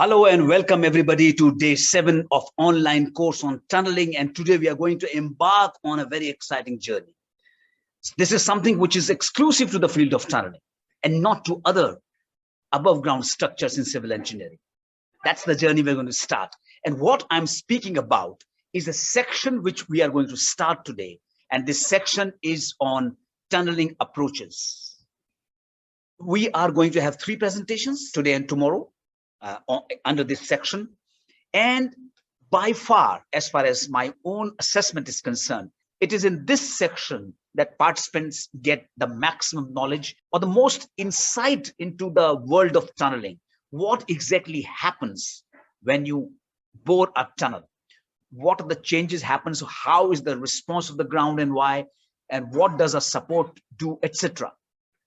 Hello and welcome everybody to day 7 of online course on tunneling. And today we are going to embark on a very exciting journey. This is something which is exclusive to the field of tunneling and not to other above ground structures in civil engineering. That's the journey we're going to start. And what I'm speaking about is a section which we are going to start today. And this section is on tunneling approaches. We are going to have 3 presentations today and tomorrow. Under this section, and by far as my own assessment is concerned, it is in this section that participants get the maximum knowledge or the most insight into the world of tunneling. What exactly happens when you bore a tunnel? What are the changes happen? So how is the response of the ground and why, and what does a support do, etc.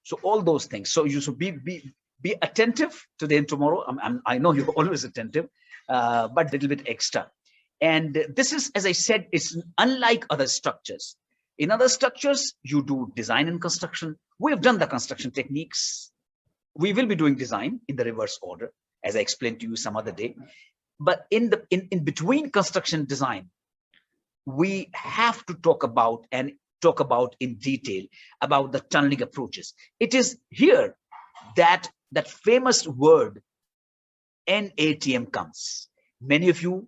So all those things. So you should be attentive today and tomorrow. I know you're always attentive, but a little bit extra. And this is, as I said, it's unlike other structures. In other structures, you do design and construction. We have done the construction techniques. We will be doing design in the reverse order, as I explained to you some other day. But in between construction and design, we have to talk about in detail about the tunneling approaches. It is here that famous word NATM comes. Many of you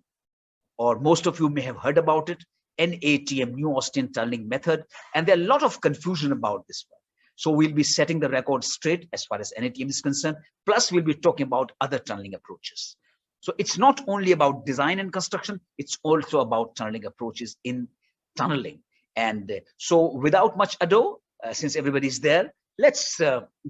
or most of you may have heard about it, NATM, New Austrian Tunneling Method, and there are a lot of confusion about this one. So we'll be setting the record straight as far as NATM is concerned, plus we'll be talking about other tunneling approaches. So it's not only about design and construction, it's also about tunneling approaches in tunneling. And so without much ado, since everybody's there, let's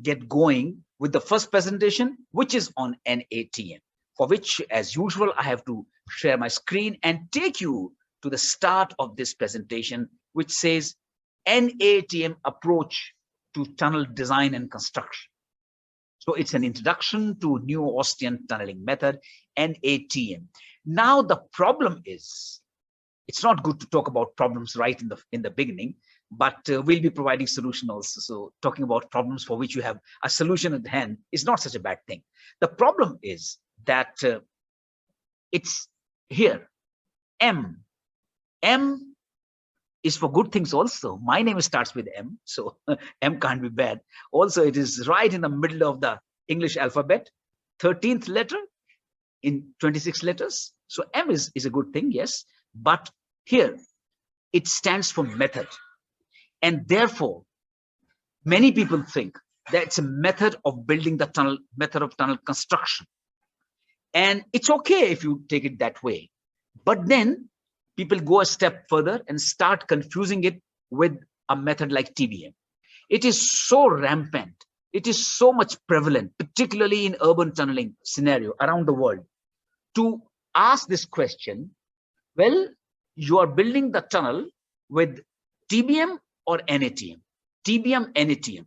get going with the first presentation, which is on NATM, for which, as usual, I have to share my screen and take you to the start of this presentation, which says NATM approach to tunnel design and construction. So it's an introduction to New Austrian Tunneling Method, NATM. Now the problem is, it's not good to talk about problems right in the beginning, but we'll be providing solution also. So talking about problems for which you have a solution at hand is not such a bad thing. The problem is that it's here, M. M is for good things also. My name starts with M, so M can't be bad. Also, it is right in the middle of the English alphabet, 13th letter in 26 letters. So M is a good thing, yes. But here, it stands for method. And therefore, many people think that it's a method of building the tunnel, method of tunnel construction. And it's okay if you take it that way. But then people go a step further and start confusing it with a method like TBM. It is so rampant. It is so much prevalent, particularly in urban tunneling scenario around the world, to ask this question, well, you are building the tunnel with TBM or NATM, TBM, NATM.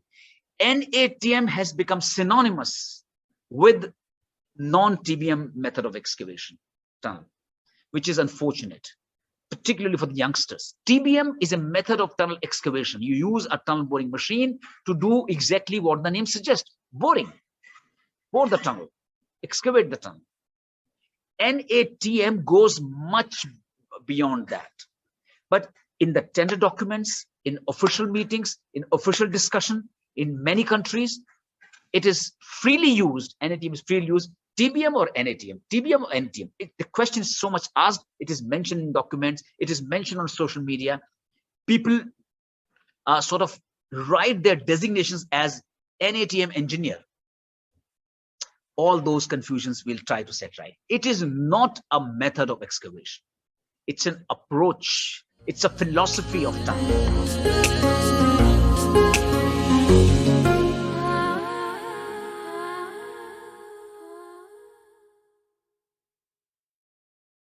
NATM has become synonymous with non-TBM method of excavation tunnel, which is unfortunate, particularly for the youngsters. TBM is a method of tunnel excavation. You use a tunnel boring machine to do exactly what the name suggests, boring, bore the tunnel, excavate the tunnel. NATM goes much beyond that. But in the tender documents, in official meetings, in official discussion, in many countries, it is freely used. NATM is freely used. TBM or NATM, TBM or NATM. The question is so much asked. It is mentioned in documents. It is mentioned on social media. People sort of write their designations as NATM engineer. All those confusions we'll try to set right. It is not a method of excavation. It's an approach. It's a philosophy of tunneling.